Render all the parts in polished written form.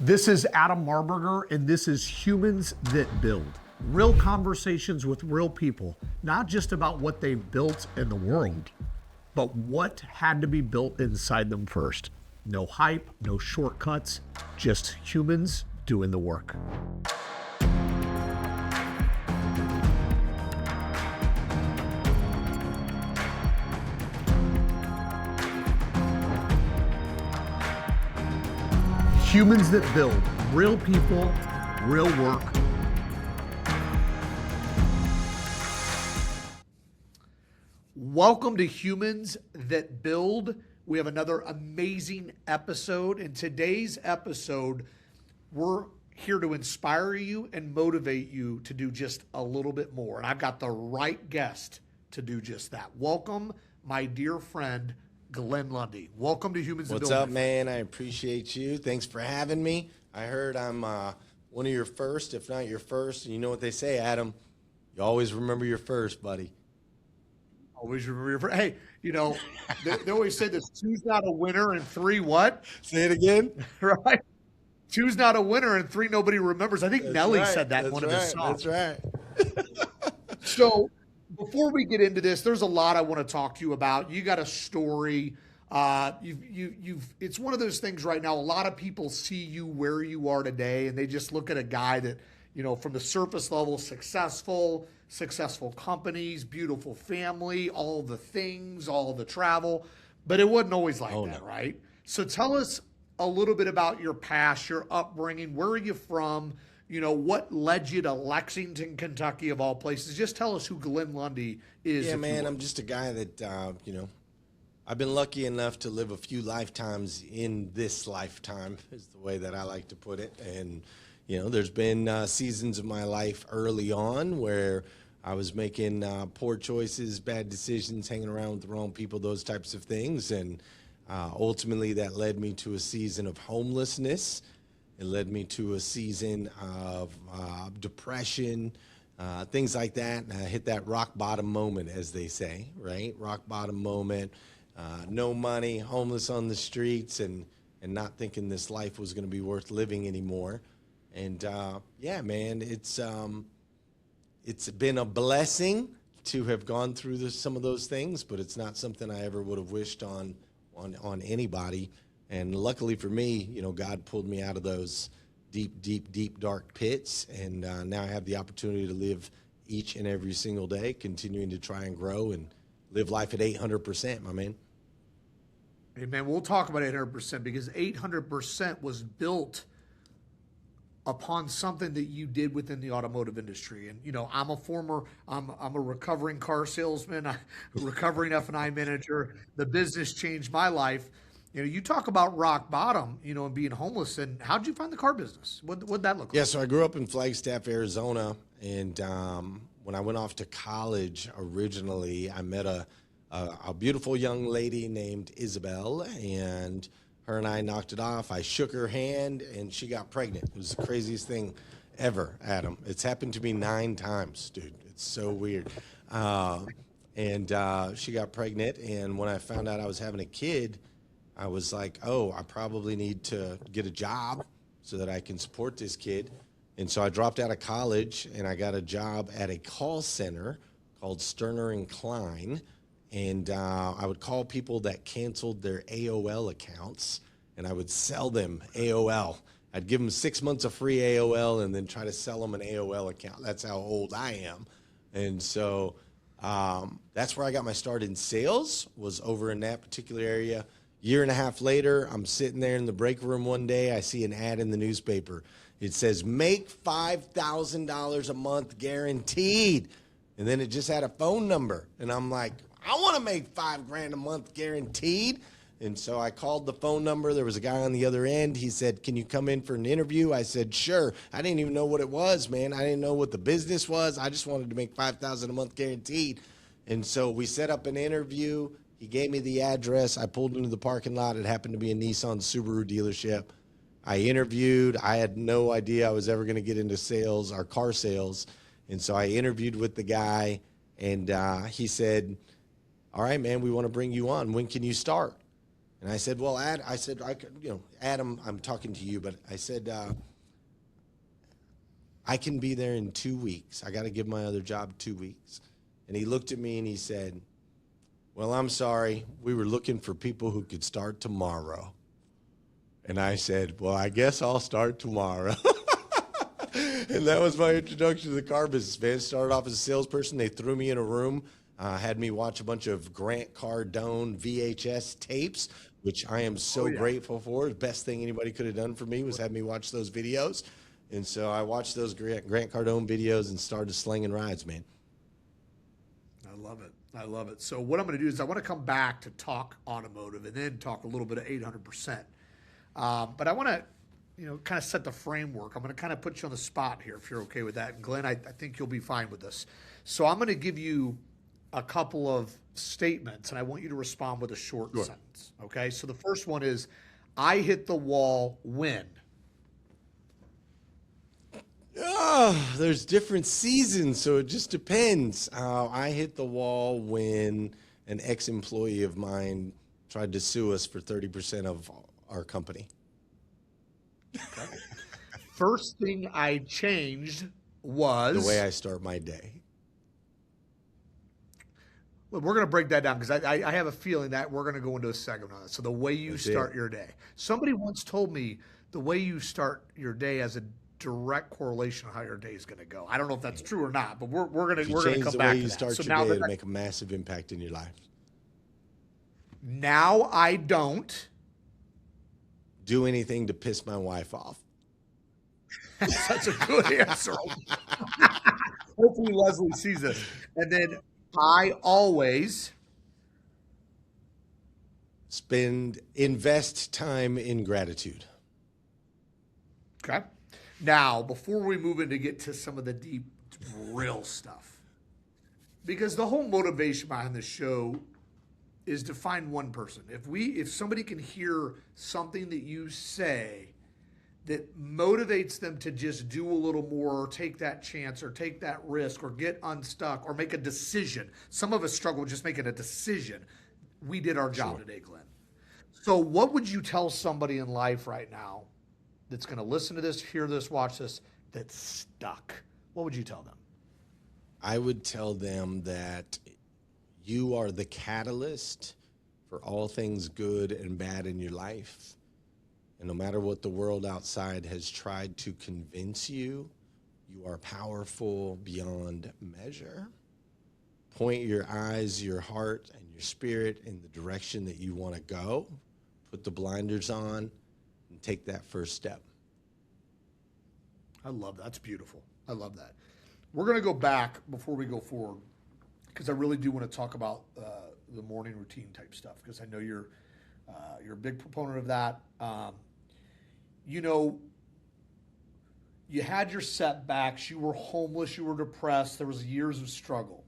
This is Adam Marburger, and this is Humans That Build. Real conversations with real people, not just about what they've built in the world, but what had to be built inside them first. No hype, no shortcuts, just humans doing the work. Humans That Build, real people, real work. Welcome to Humans That Build. We have another amazing episode. In today's episode, we're here to inspire you and motivate you to do just a little bit more. And I've got the right guest to do just that. Welcome, my dear friend, Glenn Lundy. Welcome to Humans That Build. What's up, man? I appreciate you. Thanks for having me. I heard I'm one of your first, if not your first. And you know what they say, Adam? You always remember your first, buddy. Always remember your first. Hey, you know, they always say this, two's not a winner and three what? Say it again. Right? Two's not a winner and three nobody remembers. I think Nelly said that in one of his songs. That's right. So before we get into this, there's a lot I want to talk to you about. You got a story. It's one of those things right now. A lot of people see you where you are today, and they just look at a guy that, you know, from the surface level, successful companies, beautiful family, all the things, all the travel, but it wasn't always like that, no. Right? So tell us a little bit about your past, your upbringing. Where are you from? You know, what led you to Lexington, Kentucky, of all places? Just tell us who Glenn Lundy is. Yeah, man, I'm just a guy that, I've been lucky enough to live a few lifetimes in this lifetime, is the way that I like to put it. And, you know, there's been seasons of my life early on where I was making poor choices, bad decisions, hanging around with the wrong people, those types of things. And ultimately that led me to a season of homelessness. It led me to a season of depression, things like that. And I hit that rock bottom moment, as they say, right? Rock bottom moment, no money, homeless on the streets, and not thinking this life was going to be worth living anymore. And yeah, man, it's been a blessing to have gone through some of those things, but it's not something I ever would have wished on anybody. And luckily for me, you know, God pulled me out of those deep, dark pits. And now I have the opportunity to live each and every single day, continuing to try and grow and live life at 800%, my man. Hey, man, we'll talk about 800% because 800% was built upon something that you did within the automotive industry. And, you know, I'm a recovering car salesman, a recovering F&I manager. The business changed my life. You know, you talk about rock bottom, you know, and being homeless. And how'd you find the car business? What'd that look like? Yeah, so I grew up in Flagstaff, Arizona. And when I went off to college originally, I met a beautiful young lady named Isabel, and her and I knocked it off. I shook her hand, and she got pregnant. It was the craziest thing ever, Adam. It's happened to me 9 times, dude. It's so weird. And she got pregnant, and when I found out I was having a kid, I was like, oh, I probably need to get a job so that I can support this kid. And so I dropped out of college, and I got a job at a call center called Sterner and Klein. And I would call people that canceled their AOL accounts, and I would sell them AOL. I'd give them 6 months of free AOL and then try to sell them an AOL account. That's how old I am. And so that's where I got my start in sales, was over in that particular area. Year and a half later, I'm sitting there in the break room one day. I see an ad in the newspaper. It says, make $5,000 a month guaranteed. And then it just had a phone number. And I'm like, I want to make $5,000 a month guaranteed. And so I called the phone number. There was a guy on the other end. He said, can you come in for an interview? I said, sure. I didn't even know what it was, man. I didn't know what the business was. I just wanted to make $5,000 a month guaranteed. And so we set up an interview. He gave me the address. I pulled into the parking lot. It happened to be a Nissan Subaru dealership. I interviewed. I had no idea I was ever going to get into sales or car sales. And so I interviewed with the guy, and he said, all right, man, we want to bring you on. When can you start? And I said, well, I said, Adam, I'm talking to you, but I said, I can be there in 2 weeks. I got to give my other job 2 weeks. And he looked at me and he said, well, I'm sorry. We were looking for people who could start tomorrow. And I said, well, I guess I'll start tomorrow. And that was my introduction to the car business, man. Started off as a salesperson. They threw me in a room, had me watch a bunch of Grant Cardone VHS tapes, which I am so grateful for. The best thing anybody could have done for me was have me watch those videos. And so I watched those Grant Cardone videos and started slinging rides, man. I love it. I love it. So what I'm going to do is I want to come back to talk automotive and then talk a little bit of 800%. But I want to, kind of set the framework. I'm going to kind of put you on the spot here if you're okay with that. And Glenn, I think you'll be fine with this. So I'm going to give you a couple of statements and I want you to respond with a short sentence. Okay. So the first one is, I hit the wall when. Oh, there's different seasons, so it just depends. I hit the wall when an ex-employee of mine tried to sue us for 30% of our company. Okay. First thing I changed was the way I start my day. Well, we're going to break that down because I have a feeling that we're going to go into a segment on it. So the way you start your day. Somebody once told me the way you start your day has a direct correlation on how your day is going to go. I don't know if that's true or not, but we're going to come back to that. Change the way you start your day to make a massive impact in your life. Now I don't do anything to piss my wife off. That's such a good answer. Hopefully Leslie sees this. And then I always invest time in gratitude. Okay. Now, before we move in to get to some of the deep, real stuff, because the whole motivation behind the show is to find one person. If somebody can hear something that you say that motivates them to just do a little more or take that chance or take that risk or get unstuck or make a decision. Some of us struggle with just making a decision. We did our job today, Glenn. So what would you tell somebody in life right now that's going to listen to this, hear this, watch this, that's stuck? What would you tell them? I would tell them that you are the catalyst for all things good and bad in your life. And no matter what the world outside has tried to convince you, you are powerful beyond measure. Point your eyes, your heart, and your spirit in the direction that you want to go. Put the blinders on and take that first step. I love that. That's beautiful. I love that. We're going to go back before we go forward because I really do want to talk about the morning routine type stuff because I know you're a big proponent of that. You had your setbacks. You were homeless. You were depressed. There was years of struggle.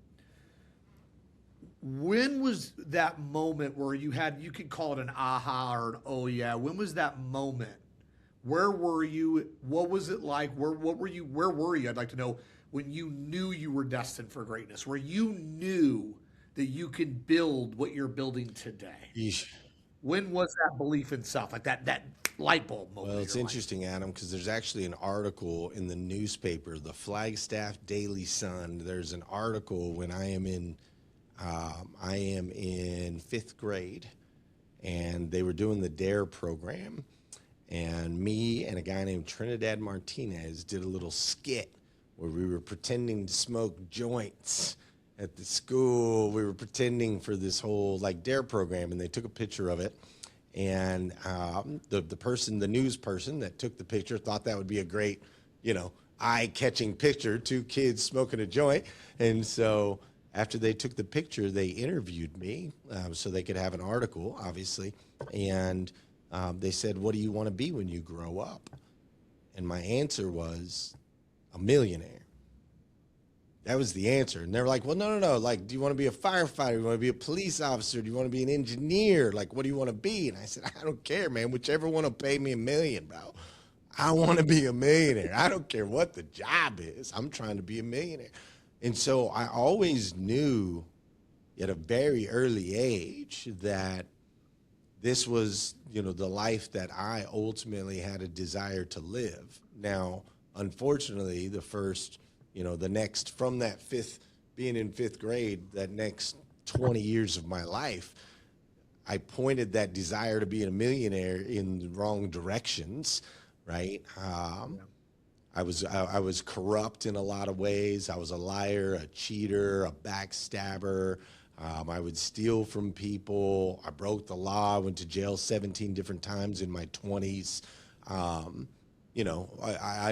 When was that moment where you could call it an aha or an oh yeah? When was that moment? Where were you? What was it like? Where were you? I'd like to know when you knew you were destined for greatness, where you knew that you could build what you're building today. Yeesh. When was that belief in self, like that light bulb moment? Well, it's interesting, Adam, because there's actually an article in the newspaper, the Flagstaff Daily Sun. There's an article when I am in 5th grade, and they were doing the DARE program, and me and a guy named Trinidad Martinez did a little skit where we were pretending to smoke joints at the school. We were pretending for this whole DARE program, and they took a picture of it. And the news person that took the picture thought that would be a great, eye-catching picture, 2 kids smoking a joint. And so after they took the picture, they interviewed me so they could have an article, obviously. And they said, what do you want to be when you grow up? And my answer was a millionaire. That was the answer. And they were like, well, no. Do you want to be a firefighter? Do you want to be a police officer? Do you want to be an engineer? What do you want to be? And I said, I don't care, man. Whichever one will pay me $1 million, bro. I want to be a millionaire. I don't care what the job is. I'm trying to be a millionaire. And so I always knew at a very early age that this was, the life that I ultimately had a desire to live. Now, unfortunately, the next, from that being in fifth grade, that next 20 years of my life, I pointed that desire to be a millionaire in the wrong directions, right? I was corrupt in a lot of ways. I was a liar, a cheater, a backstabber. I would steal from people. I broke the law. I went to jail 17 different times in my 20s. I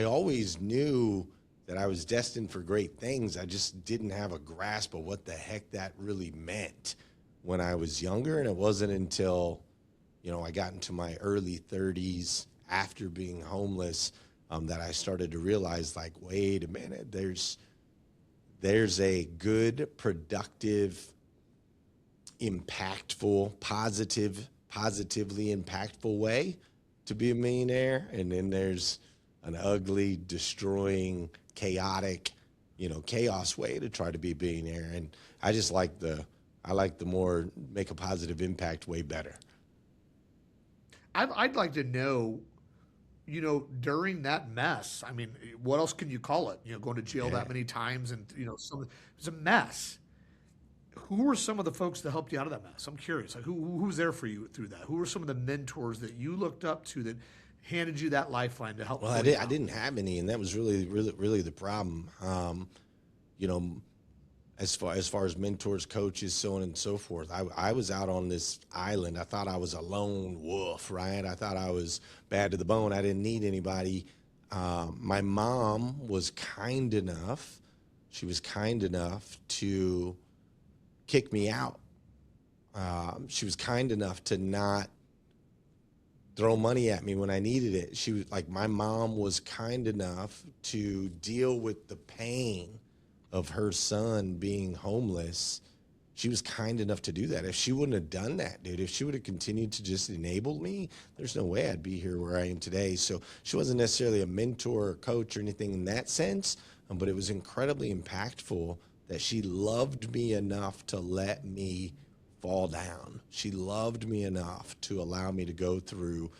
always knew that I was destined for great things. I just didn't have a grasp of what the heck that really meant when I was younger. And it wasn't until, I got into my early 30s after being homeless that I started to realize, like, wait a minute, there's a good, productive, impactful, positively impactful way to be a millionaire, and then there's an ugly, destroying, chaotic, chaos way to try to be a billionaire. And I just like the more make a positive impact way better. I'd like to know, during that mess, I mean, what else can you call it? Going to jail that many times, and it was a mess. Who were some of the folks that helped you out of that mess? I'm curious. Like, who was there for you through that? Who were some of the mentors that you looked up to that handed you that lifeline to help? Well, I didn't have any, and that was really the problem. As far as mentors, coaches, so on and so forth, I was out on this island. I thought I was a lone wolf, right? I thought I was bad to the bone. I didn't need anybody. My mom was kind enough. She was kind enough to kick me out. She was kind enough to not throw money at me when I needed it. She was like, my mom was kind enough to deal with the pain of her son being homeless. She was kind enough to do that. If she wouldn't have done that, dude, if she would have continued to just enable me, there's no way I'd be here where I am today. So she wasn't necessarily a mentor or coach or anything in that sense, but it was incredibly impactful that she loved me enough to let me fall down. She loved me enough to allow me to go through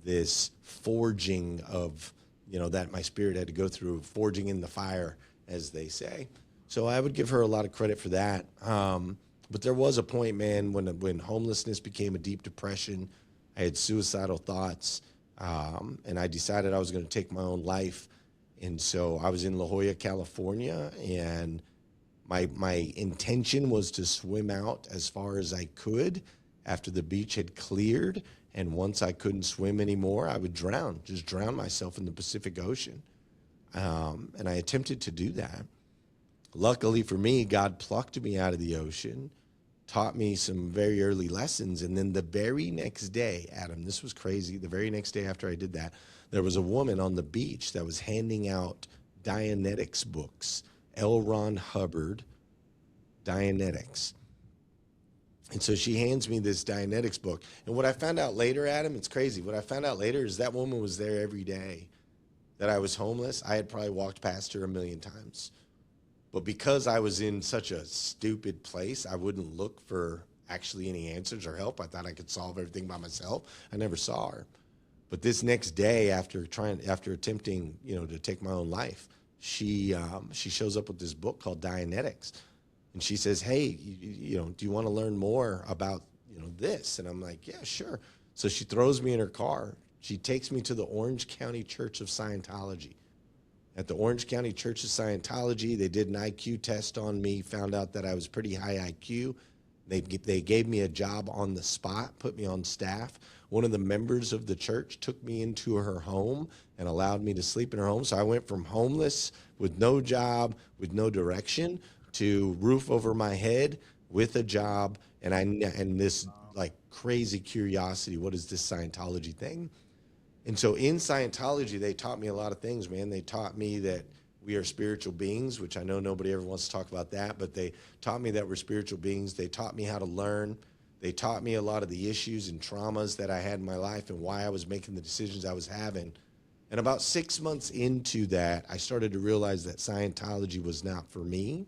this forging of, that my spirit had to go through, forging in the fire, as they say. So I would give her a lot of credit for that. But there was a point, man, when homelessness became a deep depression, I had suicidal thoughts, and I decided I was going to take my own life. And so I was in La Jolla, California, and my intention was to swim out as far as I could after the beach had cleared. And once I couldn't swim anymore, I would just drown myself in the Pacific Ocean. And I attempted to do that. Luckily for me, God plucked me out of the ocean, taught me some very early lessons. And then the very next day, Adam, this was crazy. The very next day after I did that, there was a woman on the beach that was handing out Dianetics books, L. Ron Hubbard, Dianetics. And so she hands me this Dianetics book. And what I found out later, Adam, it's crazy. What I found out later is that woman was there every day that I was homeless. I had probably walked past her a million times. But because I was in such a stupid place, I wouldn't look for actually any answers or help. I thought I could solve everything by myself. I never saw her. But this next day, after attempting, to take my own life, she shows up with this book called Dianetics, and she says, "Hey, do you want to learn more about this?" And I'm like, "Yeah, sure." So she throws me in her car. She takes me to the Orange County Church of Scientology. At the Orange County Church of Scientology, they did an IQ test on me, found out that I was pretty high IQ. They gave me a job on the spot, put me on staff. One of the members of the church took me into her home and allowed me to sleep in her home. So I went from homeless with no job, with no direction, to roof over my head with a job, and this like crazy curiosity. What is this Scientology thing? And so in Scientology, they taught me a lot of things, man. They taught me that we are spiritual beings, which I know nobody ever wants to talk about that, but they taught me that we're spiritual beings. They taught me how to learn. They taught me a lot of the issues and traumas that I had in my life and why I was making the decisions I was having. And about 6 months into that, I started to realize that Scientology was not for me.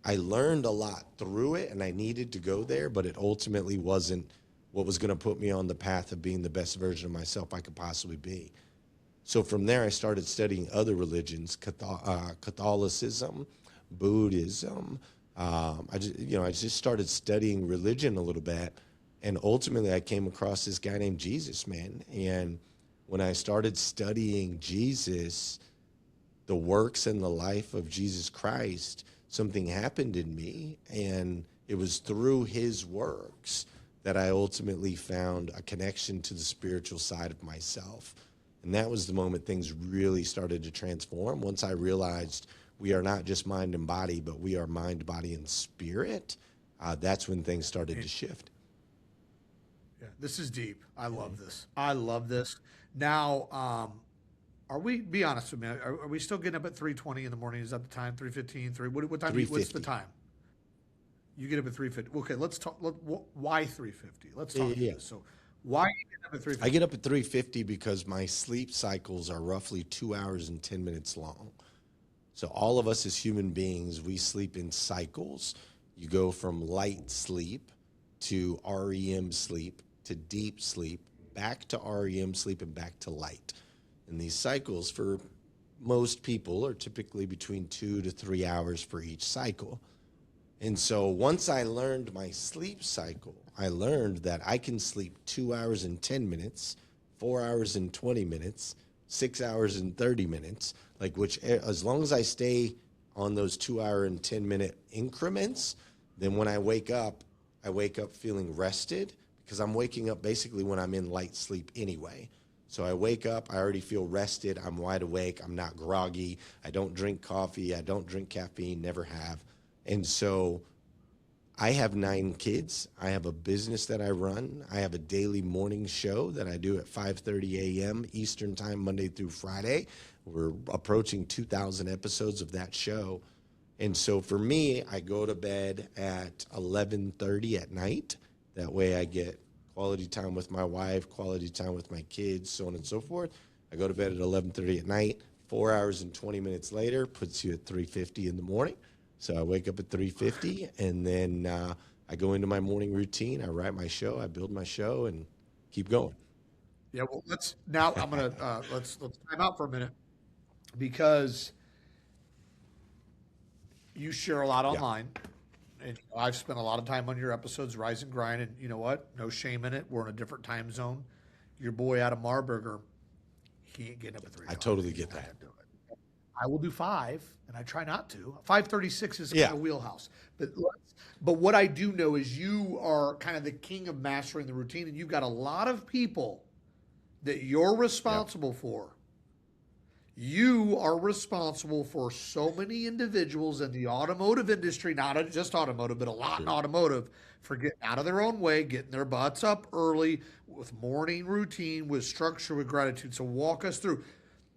I learned a lot through it, and I needed to go there, but it ultimately wasn't what was going to put me on the path of being the best version of myself I could possibly be. So from there, I started studying other religions, Catholicism, Buddhism. I just started studying religion a little bit, and ultimately, I came across this guy named Jesus, man. And when I started studying Jesus, the works and the life of Jesus Christ, something happened in me, and it was through his works that I ultimately found a connection to the spiritual side of myself. And that was the moment things really started to transform. Once I realized we are not just mind and body, but we are mind, body, and spirit, that's when things started to shift. Yeah, this is deep. I love this. I love this. Now, be honest with me, are we still getting up at 3:20 in the morning? Is that the time? 3:15? What time? What's the time? You get up at 3:50. Okay, let's talk. Why 3:50? Let's talk about this. So, why are you getting up at 3:50? I get up at 3:50 because my sleep cycles are roughly 2 hours and 10 minutes long. So all of us as human beings, we sleep in cycles. You go from light sleep to REM sleep to deep sleep, back to REM sleep, and back to light. And these cycles for most people are typically between 2 to 3 hours for each cycle. And so once I learned my sleep cycle, I learned that I can sleep 2 hours and 10 minutes, 4 hours and 20 minutes, 6 hours and 30 minutes, as long as I stay on those 2 hour and 10-minute increments, then when I wake up feeling rested, because I'm waking up basically when I'm in light sleep anyway. So I wake up, I already feel rested, I'm wide awake, I'm not groggy, I don't drink coffee, I don't drink caffeine, never have. And so I have 9 kids. I have a business that I run. I have a daily morning show that I do at 5:30 a.m. Eastern time, Monday through Friday. We're approaching 2,000 episodes of that show. And so for me, I go to bed at 11:30 at night. That way I get quality time with my wife, quality time with my kids, so on and so forth. I go to bed at 11:30 at night. 4 hours and 20 minutes later puts you at 3:50 in the morning. So I wake up at 3:50, and then I go into my morning routine. I write my show, I build my show, and keep going. Yeah, well, I'm gonna let's time out for a minute, because you share a lot Yeah. online, and I've spent a lot of time on your episodes, Rise and Grind, and you know what? No shame in it. We're in a different time zone. Your boy Adam Marburger, he ain't getting up at 3 I o'clock. totally get that. I will do 5, and I try not to. 5:36 is kind Yeah. of wheelhouse. But what I do know is you are kind of the king of mastering the routine, and you've got a lot of people that you're responsible for. You are responsible for so many individuals in the automotive industry, not just automotive, but a lot in automotive, for getting out of their own way, getting their butts up early with morning routine, with structure, with gratitude. So walk us through.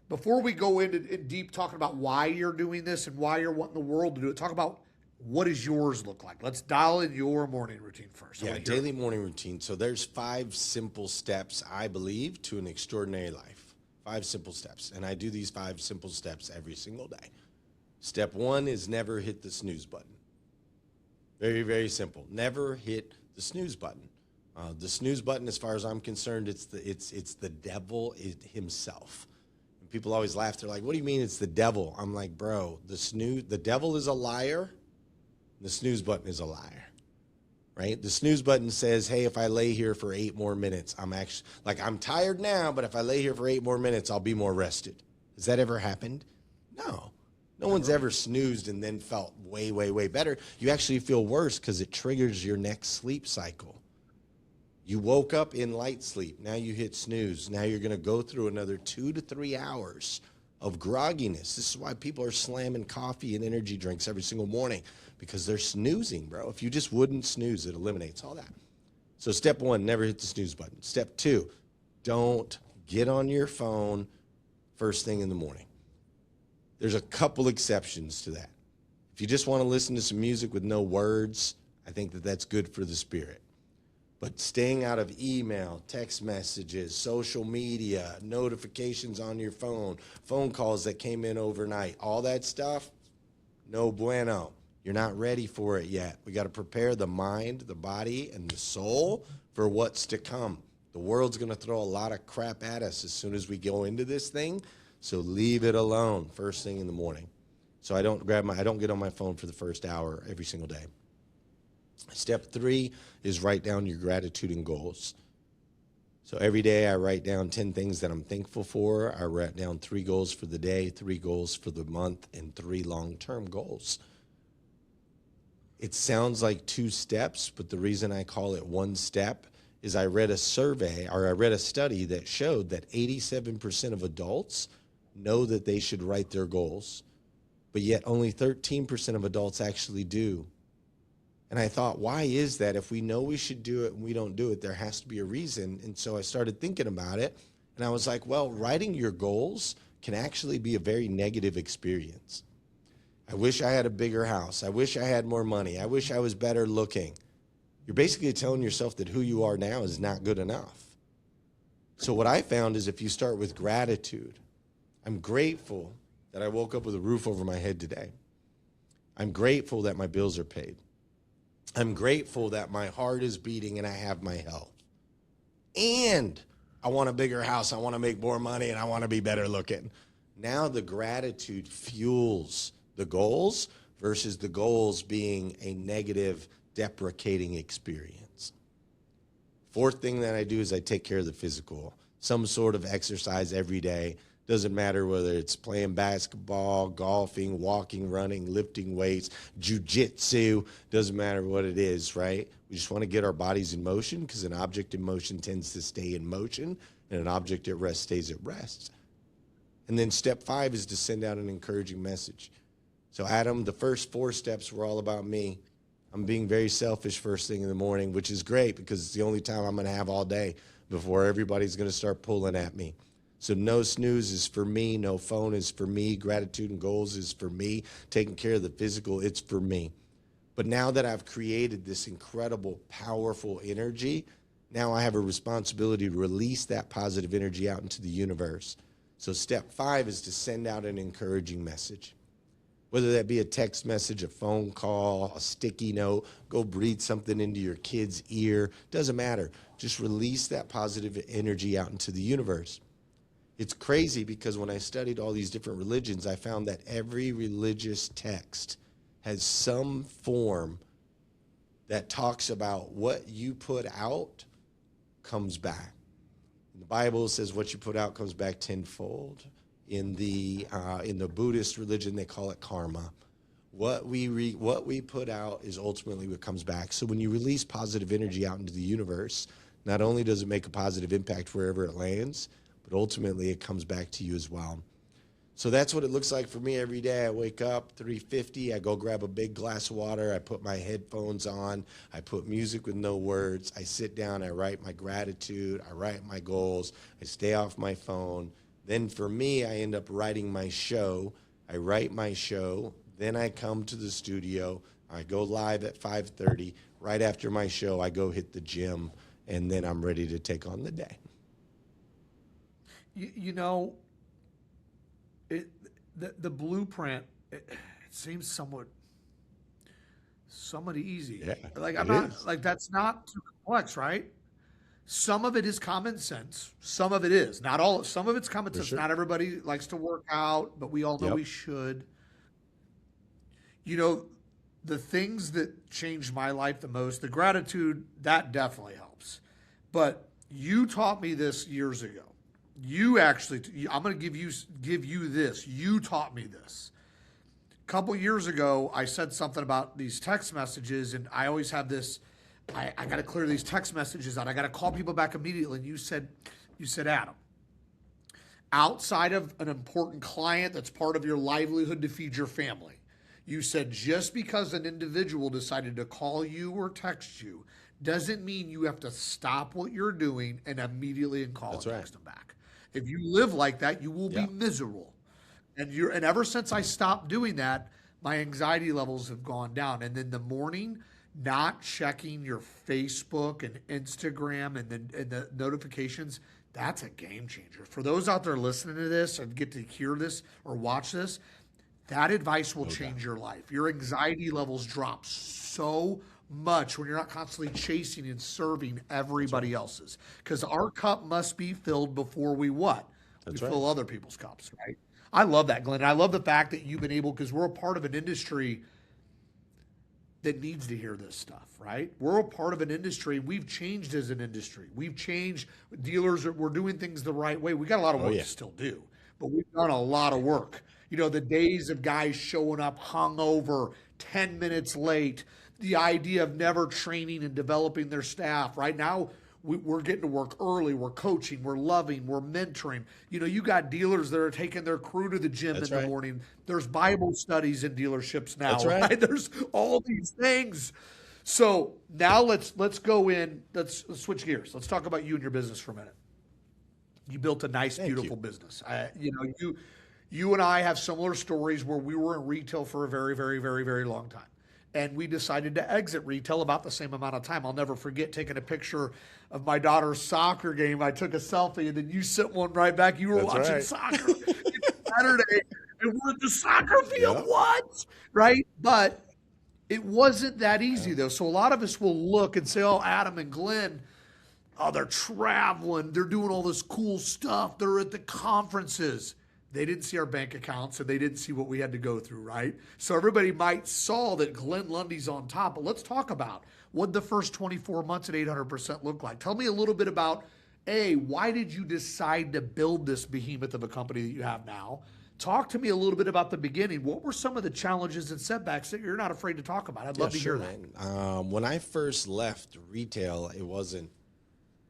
Before we go into in deep talking about why you're doing this and why you're wanting the world to do it, talk about what does yours look like. Let's dial in your morning routine first. Yeah, daily morning routine. So there's 5 simple steps, I believe, to an extraordinary life. 5 simple steps. And I do these 5 simple steps every single day. Step 1 is never hit the snooze button. Very, very simple. Never hit the snooze button. The snooze button, as far as I'm concerned, it's the devil himself. People always laugh. They're like, what do you mean it's the devil? I'm like, bro, the devil is a liar. The snooze button is a liar, right? The snooze button says, hey, if I lay here for 8 more minutes, I'm tired now, but if I lay here for 8 more minutes, I'll be more rested. Has that ever happened? No. No one's ever snoozed and then felt way, way, way better. You actually feel worse because it triggers your next sleep cycle. You woke up in light sleep. Now you hit snooze. Now you're going to go through another 2 to 3 hours of grogginess. This is why people are slamming coffee and energy drinks every single morning, because they're snoozing, bro. If you just wouldn't snooze, it eliminates all that. So step 1, never hit the snooze button. Step 2, don't get on your phone first thing in the morning. There's a couple exceptions to that. If you just want to listen to some music with no words, I think that's good for the spirit. But staying out of email, text messages, social media, notifications on your phone calls that came in overnight, all that stuff, no bueno. You're not ready for it yet. We got to prepare the mind, the body, and the soul for what's to come. The world's going to throw a lot of crap at us as soon as we go into this thing. So leave it alone first thing in the morning. So I don't get on my phone for the first hour every single day. Step 3 is write down your gratitude and goals. So every day I write down 10 things that I'm thankful for. I write down 3 goals for the day, 3 goals for the month, and 3 long-term goals. It sounds like 2 steps, but the reason I call it 1 step is I read a study that showed that 87% of adults know that they should write their goals, but yet only 13% of adults actually do. And I thought, why is that? If we know we should do it and we don't do it, there has to be a reason. And so I started thinking about it, and I was like, well, writing your goals can actually be a very negative experience. I wish I had a bigger house. I wish I had more money. I wish I was better looking. You're basically telling yourself that who you are now is not good enough. So what I found is if you start with gratitude, I'm grateful that I woke up with a roof over my head today. I'm grateful that my bills are paid. I'm grateful that my heart is beating and I have my health. And I want a bigger house. I want to make more money and I want to be better looking. Now the gratitude fuels the goals versus the goals being a negative, deprecating experience. 4th thing that I do is I take care of the physical. Some sort of exercise every day. Doesn't matter whether it's playing basketball, golfing, walking, running, lifting weights, jujitsu. Doesn't matter what it is, right? We just want to get our bodies in motion because an object in motion tends to stay in motion and an object at rest stays at rest. And then step 5 is to send out an encouraging message. So Adam, the first 4 steps were all about me. I'm being very selfish first thing in the morning, which is great because it's the only time I'm going to have all day before everybody's going to start pulling at me. So no snooze is for me. No phone is for me. Gratitude and goals is for me. Taking care of the physical, it's for me. But now that I've created this incredible, powerful energy, now I have a responsibility to release that positive energy out into the universe. So step 5 is to send out an encouraging message. Whether that be a text message, a phone call, a sticky note, go breathe something into your kid's ear, doesn't matter. Just release that positive energy out into the universe. It's crazy because when I studied all these different religions, I found that every religious text has some form that talks about what you put out comes back. The Bible says what you put out comes back tenfold. In the Buddhist religion, they call it karma. What we put out is ultimately what comes back. So when you release positive energy out into the universe, not only does it make a positive impact wherever it lands, but ultimately it comes back to you as well. So that's what it looks like for me every day. I wake up 3:50, I go grab a big glass of water, I put my headphones on, I put music with no words, I sit down, I write my gratitude, I write my goals, I stay off my phone. Then for me, I end up writing my show. I write my show, then I come to the studio, I go live at 5:30. Right after my show, I go hit the gym, and then I'm ready to take on the day. You know, the blueprint, it seems somewhat easy. Yeah, Like it I'm not is. like that's not too complex, right? Some of it is common sense. Some of it is not all. Some of it's common For sense. sure. Not everybody likes to work out, but we all know Yep. we should. You know, the things that changed my life the most, the gratitude, that definitely helps. But you taught me this years ago. You actually, I'm going to give you this. You taught me this. A couple years ago, I said something about these text messages, and I always have this. I got to clear these text messages out. I got to call people back immediately. And you said, Adam, outside of an important client that's part of your livelihood to feed your family, you said just because an individual decided to call you or text you doesn't mean you have to stop what you're doing and immediately and call That's and right. text them back. If you live like that, you will be Yep. miserable. And ever since I stopped doing that, my anxiety levels have gone down. And then the morning, not checking your Facebook and Instagram and the notifications, that's a game changer. For those out there listening to this and get to hear this or watch this, That advice will No doubt. change your life. Your anxiety levels drop so much when you're not constantly chasing and serving That's right. everybody else's. Because our cup must be filled before we what? We That's right. fill other people's cups, right? I love that, Glenn. I love the fact that you've been able, because we're a part of an industry that needs to hear this stuff, right? We're a part of an industry. We've changed as an industry. We've changed. Dealers we're doing things the right way. We got a lot of Oh work yeah. to still do, but we've done a lot of work. You know, the days of guys showing up hungover, 10 minutes late, the idea of never training and developing their staff. Right now, we're getting to work early. We're coaching. We're loving. We're mentoring. You know, you got dealers that are taking their crew to the gym That's in the right. morning. There's Bible studies in dealerships now, That's right. right? There's all these things. So now let's go in. Let's switch gears. Let's talk about you and your business for a minute. You built a nice, Thank beautiful you. business. You and I have similar stories where we were in retail for a very, very, very, very long time. And we decided to exit retail about the same amount of time. I'll never forget taking a picture of my daughter's soccer game. I took a selfie, and then you sent one right back. You were That's watching right. soccer. It's Saturday, and we're at the soccer field. Yep. What? Right? But it wasn't that easy, though. So a lot of us will look and say, oh, Adam and Glenn, oh, they're traveling. They're doing all this cool stuff. They're at the conferences. They didn't see our bank accounts and they didn't see what we had to go through, right? So everybody might saw that Glenn Lundy's on top, but let's talk about what the first 24 months at 800% look like. Tell me a little bit about, A, why did you decide to build this behemoth of a company that you have now? Talk to me a little bit about the beginning. What were some of the challenges and setbacks that you're not afraid to talk about? I'd Yeah, love to sure, hear that. man. When I first left retail, it wasn't.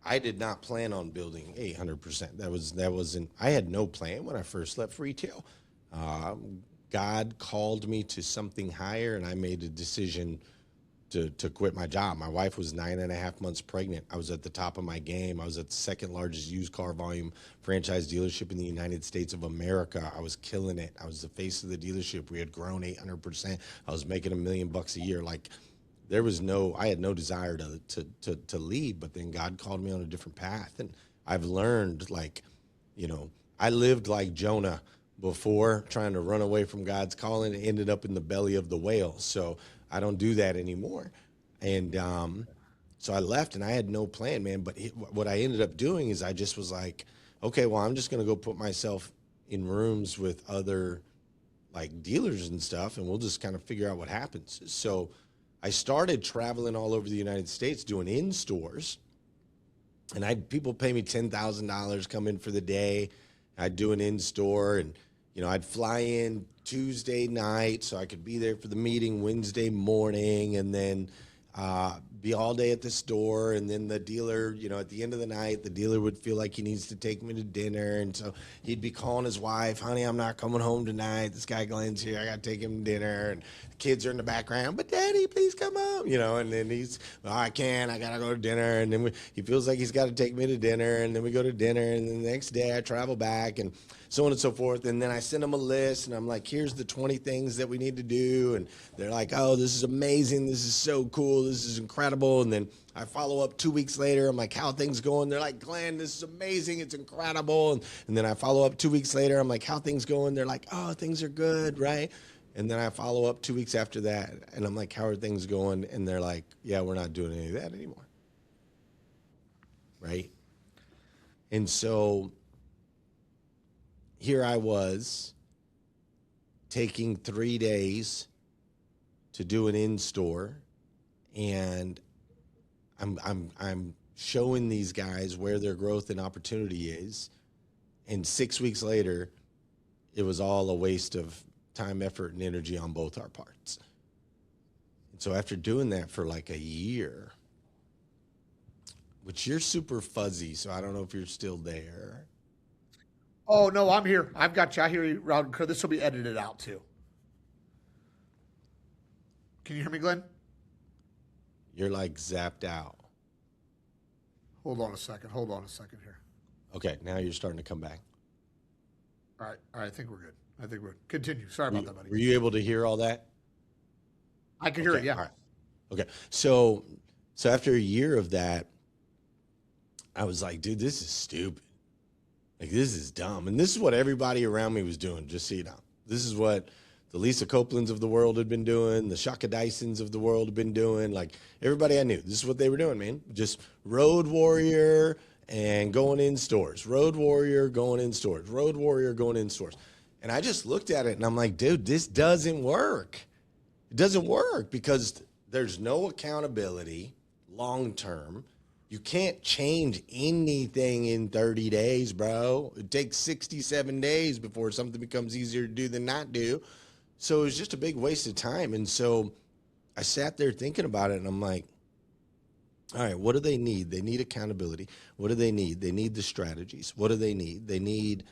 I did not plan on building 800%. That wasn't. I had no plan when I first left retail. God called me to something higher, and I made a decision to quit my job. My wife was 9.5 months pregnant. I was at the top of my game. I was at the second largest used car volume franchise dealership in the United States of America. I was killing it. I was the face of the dealership. We had grown 800%. I was making $1 million a year. Like, I had no desire to leave, but then God called me on a different path. And I've learned, like, I lived like Jonah before, trying to run away from God's calling, and ended up in the belly of the whale. So I don't do that anymore. And so I left, and I had no plan, man. But what I ended up doing is I just was like, okay, well, I'm just going to go put myself in rooms with other, like, dealers and stuff, and we'll just kind of figure out what happens. So I started traveling all over the United States doing in-stores, and people pay me $10,000, come in for the day. I'd do an in-store, and I'd fly in Tuesday night so I could be there for the meeting Wednesday morning, and then be all day at the store. And then the dealer, at the end of the night, the dealer would feel like he needs to take me to dinner, and so he'd be calling his wife, honey, I'm not coming home tonight. This guy Glenn's here. I got to take him to dinner. And the kids are in the background, but Daddy, please come home. And then well, I got to go to dinner. And then he feels like he's got to take me to dinner, and then we go to dinner, and then the next day I travel back, and so on and so forth. And then I send them a list, and I'm like, here's the 20 things that we need to do. And they're like, oh, this is amazing. This is so cool. This is incredible. And then I follow up 2 weeks later. I'm like, how are things going? They're like, Glenn, this is amazing. It's incredible. And then I follow up 2 weeks later. I'm like, how are things going? They're like, oh, things are good, right? And then I follow up 2 weeks after that, and I'm like, how are things going? And they're like, yeah, we're not doing any of that anymore, right? And so here I was taking 3 days to do an in-store, and I'm showing these guys where their growth and opportunity is, and 6 weeks later, it was all a waste of time, effort, and energy on both our parts. And so after doing that for like a year, which you're super fuzzy, so I don't know if you're still there. Oh, no, I'm here. I've got you. I hear you, Rod. This will be edited out too. Can you hear me, Glenn? You're like zapped out. Hold on a second. Hold on a second here. Okay, now you're starting to come back. All right. I think we're good. I think we're good. Continue. Sorry about that, buddy. Were you able to hear all that? I can hear it, yeah. All right. Okay. So after a year of that, I was like, dude, this is stupid. Like, this is dumb. And this is what everybody around me was doing, just so you know. This is what the Lisa Copelands of the world had been doing, the Shaka Dysons of the world had been doing. Like everybody I knew, this is what they were doing, man. Just road warrior and going in stores, road warrior going in stores, road warrior going in stores. And I just looked at it and I'm like, dude, this doesn't work. It doesn't work because there's no accountability long term. You can't change anything in 30 days, bro. It takes 67 days before something becomes easier to do than not do. So it was just a big waste of time. And so I sat there thinking about it and I'm like, all right, what do they need? They need accountability. What do they need? They need the strategies. What do they need? They need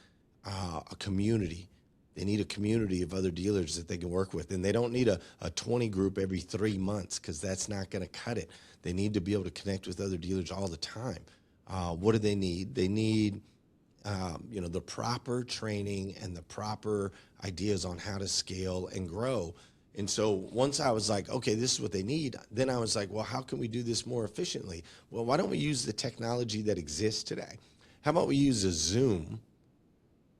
a community. They need a community of other dealers that they can work with. And they don't need a 20 group every 3 months because that's not going to cut it. They need to be able to connect with other dealers all the time. What do they need? They need, the proper training and the proper ideas on how to scale and grow. And so once I was like, okay, this is what they need, then I was like, well, how can we do this more efficiently? Well, why don't we use the technology that exists today? How about we use a Zoom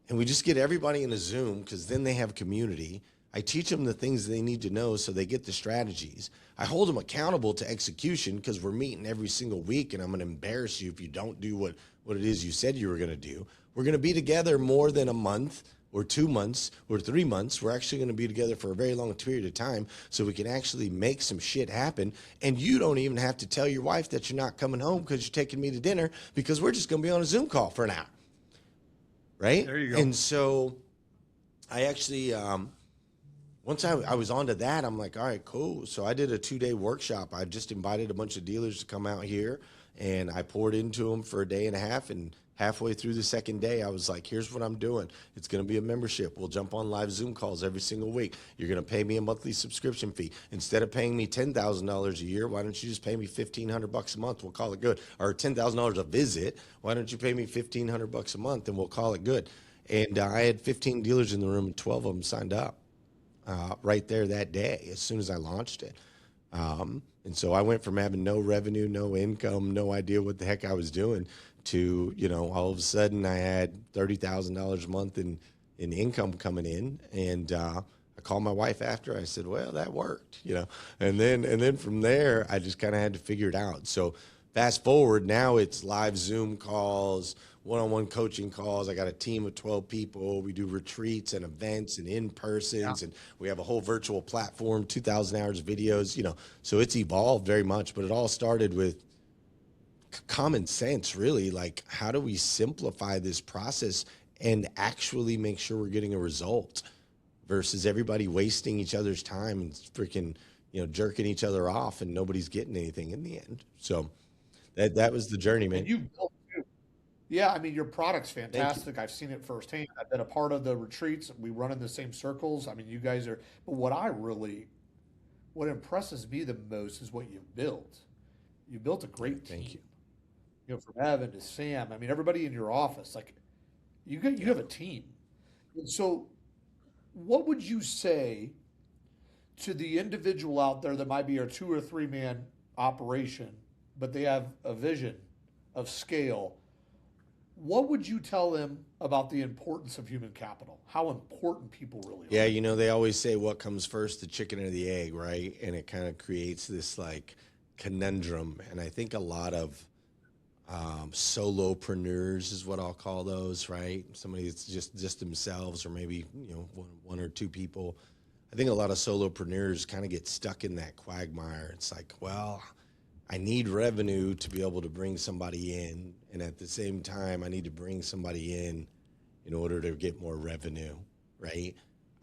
and we just get everybody in a Zoom because then they have community. I teach them the things they need to know so they get the strategies. I hold them accountable to execution because we're meeting every single week and I'm going to embarrass you if you don't do what it is you said you were going to do. We're going to be together more than a month or 2 months or 3 months. We're actually going to be together for a very long period of time so we can actually make some shit happen. And you don't even have to tell your wife that you're not coming home because you're taking me to dinner because we're just going to be on a Zoom call for an hour. Right? There you go. And so I actually, once I was onto that, I'm like, all right, cool. So I did a 2-day workshop. I just invited a bunch of dealers to come out here and I poured into them for a day and a half. And halfway through the second day, I was like, here's what I'm doing. It's going to be a membership. We'll jump on live Zoom calls every single week. You're going to pay me a monthly subscription fee. Instead of paying me $10,000 a year, why don't you just pay me $1,500 a month? We'll call it good. Or $10,000 a visit. Why don't you pay me $1,500 a month and we'll call it good? And I had 15 dealers in the room and 12 of them signed up right there that day as soon as I launched it. And so I went from having no revenue, no income, no idea what the heck I was doing to, all of a sudden I had $30,000 a month in income coming in. And I called my wife after. I said, well, that worked, and then from there, I just kind of had to figure it out. So fast forward, now it's live Zoom calls, one-on-one coaching calls. I got a team of 12 people. We do retreats and events and in-persons, and we have a whole virtual platform, 2,000 hours of videos, so it's evolved very much, but it all started with common sense, really. Like, how do we simplify this process and actually make sure we're getting a result versus everybody wasting each other's time and freaking, jerking each other off and nobody's getting anything in the end. So that was the journey, man. And you built too. Yeah, I mean, your product's fantastic. I've seen it firsthand. I've been a part of the retreats. We run in the same circles. I mean, you guys are, but what impresses me the most is what you've built. You built a great team. Thank you. From Evan to Sam. I mean, everybody in your office, like you have a team. And so what would you say to the individual out there that might be a 2 or 3 man operation, but they have a vision of scale? What would you tell them about the importance of human capital? How important people really are? Yeah, they always say what comes first, the chicken or the egg, right? And it kind of creates this like conundrum. And I think a lot of solopreneurs is what I'll call those, right? Somebody that's just themselves, or maybe, one or two people. I think a lot of solopreneurs kind of get stuck in that quagmire. It's like, well, I need revenue to be able to bring somebody in. And at the same time, I need to bring somebody in order to get more revenue, right?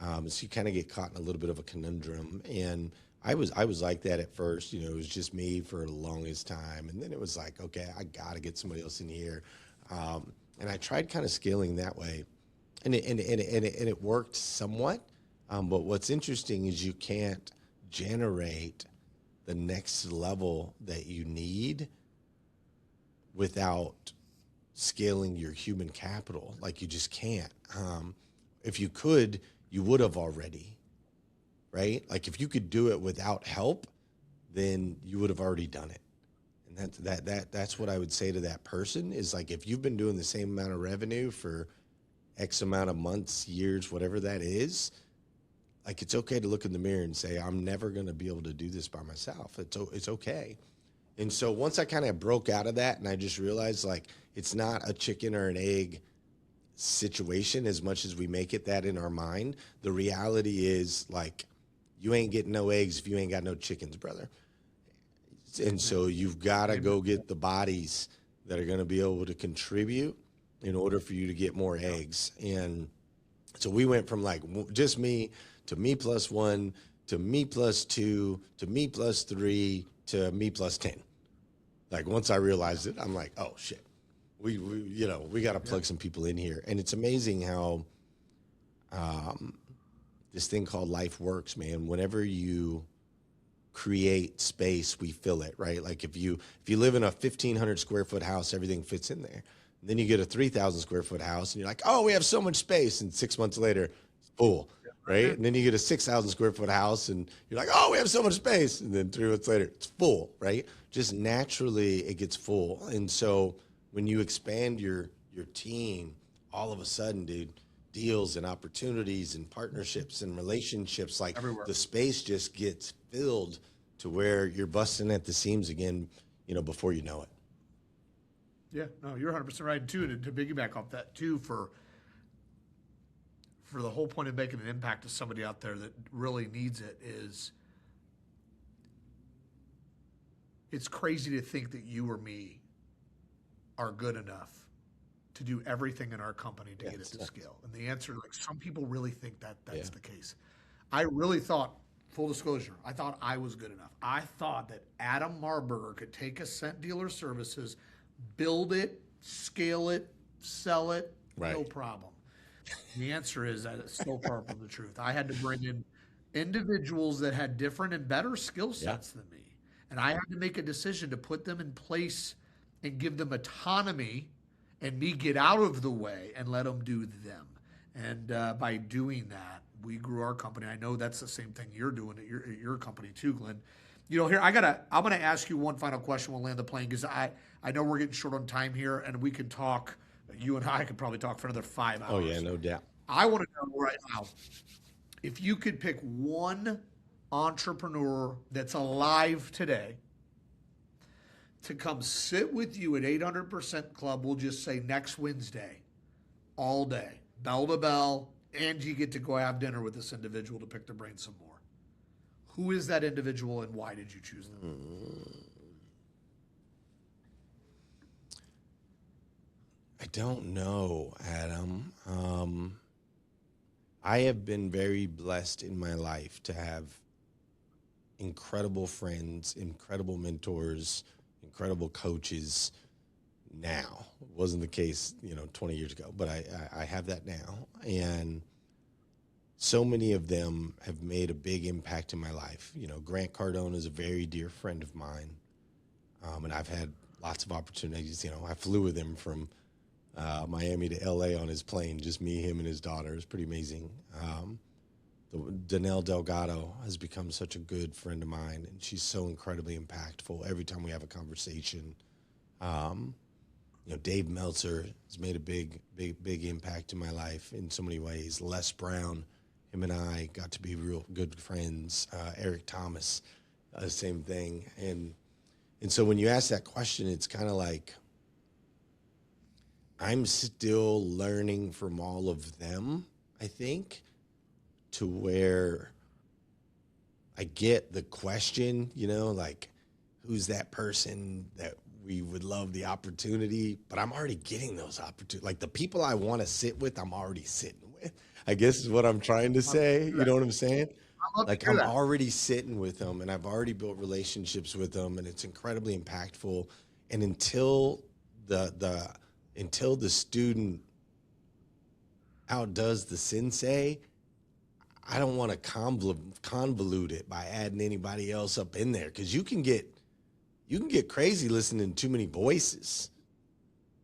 So you kind of get caught in a little bit of a conundrum. And I was like that at first. It was just me for the longest time. And then it was like, okay, I got to get somebody else in here. And I tried kind of scaling that way. And it worked somewhat. But what's interesting is you can't generate the next level that you need without scaling your human capital. Like, you just can't. If you could, you would have already. Right? Like, if you could do it without help, then you would have already done it. And that's what I would say to that person is, like, if you've been doing the same amount of revenue for X amount of months, years, whatever that is, Like, it's okay to look in the mirror and say, I'm never going to be able to do this by myself. It's okay. And so once I kind of broke out of that and I just realized, like, it's not a chicken or an egg situation as much as we make it that in our mind. The reality is, like, you ain't getting no eggs if you ain't got no chickens, brother. And so you've got to go get the bodies that are going to be able to contribute in order for you to get more eggs. And so we went from like just me to me plus one to me plus two to me plus three to me plus 10. Like, once I realized it, I'm like, oh shit, we got to plug some people in here. And it's amazing how this thing called life works, man. Whenever you create space, we fill it, right? Like, if you live in a 1,500 square foot house, everything fits in there. And then you get a 3,000 square foot house and you're like, oh, we have so much space. And 6 months later, it's full, right? And then you get a 6,000 square foot house and you're like, oh, we have so much space. And then 3 months later, it's full, right? Just naturally it gets full. And so when you expand your team, all of a sudden, dude, deals and opportunities and partnerships and relationships, like everywhere, the space just gets filled to where you're busting at the seams again, before you know it. Yeah, no, you're 100% right too. And to piggyback off that too, for the whole point of making an impact to somebody out there that really needs it, is it's crazy to think that you or me are good enough to do everything in our company to get it to scale. And the answer, like, some people really think that that's the case. I really thought, full disclosure, I thought I was good enough. I thought that Adam Marburger could take Ascent Dealer Services, build it, scale it, sell it, no problem. The answer is that it's so far from the truth. I had to bring in individuals that had different and better skill sets than me. And I had to make a decision to put them in place and give them autonomy, and me get out of the way and let them do them. And by doing that, we grew our company. I know that's the same thing you're doing at your company too, Glenn. Here I'm going to ask you one final question. We'll land the plane, because I know we're getting short on time here, and we can talk. You and I could probably talk for another 5 hours. Oh yeah, no doubt. I want to know right now, if you could pick one entrepreneur that's alive today to come sit with you at 800% Club, we'll just say next Wednesday, all day, bell to bell, and you get to go have dinner with this individual to pick their brain some more. Who is that individual, and why did you choose them? I don't know, Adam. I have been very blessed in my life to have incredible friends, incredible mentors, incredible coaches now. It wasn't the case, 20 years ago, but I have that now. And so many of them have made a big impact in my life. Grant Cardone is a very dear friend of mine. And I've had lots of opportunities. I flew with him from Miami to LA on his plane, just me, him, and his daughter. It was pretty amazing. Danelle Delgado has become such a good friend of mine, and she's so incredibly impactful every time we have a conversation. Dave Meltzer has made a big impact in my life in so many ways. Les Brown, him and I got to be real good friends. Eric Thomas, same thing. And so when you ask that question, it's kind of like, I'm still learning from all of them, I think, to where I get the question, like, who's that person that we would love the opportunity, but I'm already getting those opportunities. Like, the people I want to sit with, I'm already sitting with, I guess is what I'm trying to say. You know what I'm saying? Like, I'm already sitting with them, and I've already built relationships with them, and it's incredibly impactful. And until the student outdoes the sensei, I don't want to convolute it by adding anybody else up in there, because you can get crazy listening to too many voices.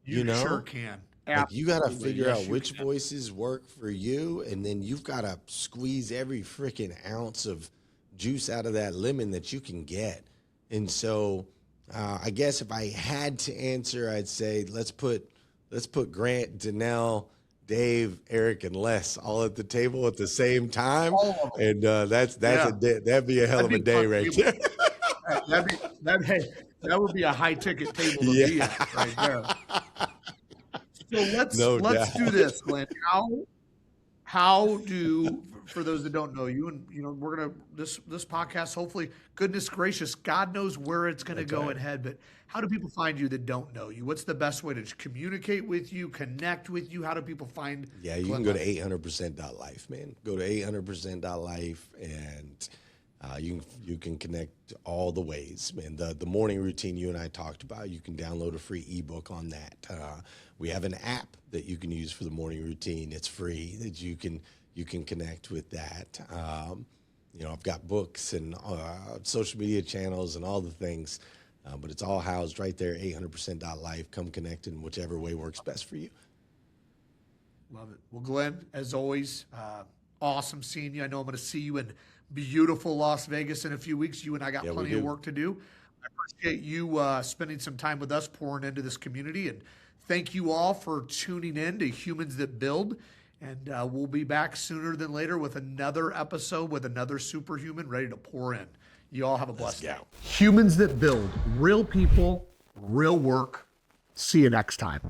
You sure can. Like, you got to figure out which voices work for you, and then you've got to squeeze every freaking ounce of juice out of that lemon that you can get. And so I guess if I had to answer, I'd say let's put Grant, Danelle, Dave, Eric, and Les all at the table at the same time, All of them. and that's Yeah. a day, that'd be a hell of a day right there. That would be a high ticket table to be Yeah, at right there. So no let's doubt. do this, Glenn. How do, for those that don't know you, and we're gonna this podcast, hopefully, goodness gracious, God knows where it's gonna go right. and head, but how do people find you that don't know you? What's the best way to communicate with you, connect with you? How do people find Yeah, you Glenn can go to Lundy? 800%.life, man. Go to 800%.life, and you can connect all the ways, man. The morning routine you and I talked about, you can download a free ebook on that. We have an app that you can use for the morning routine. It's free that you can connect with that. I've got books and social media channels and all the things, but it's all housed right there, 800%.life. Come connect in whichever way works best for you. Love it. Well, Glenn, as always, awesome seeing you. I know I'm going to see you in beautiful Las Vegas in a few weeks. You and I got plenty of work to do. I appreciate you spending some time with us, pouring into this community. And thank you all for tuning in to Humans That Build. And we'll be back sooner than later with another episode with another superhuman ready to pour in. You all have a blessed day. Humans That Build, real people, real work. See you next time.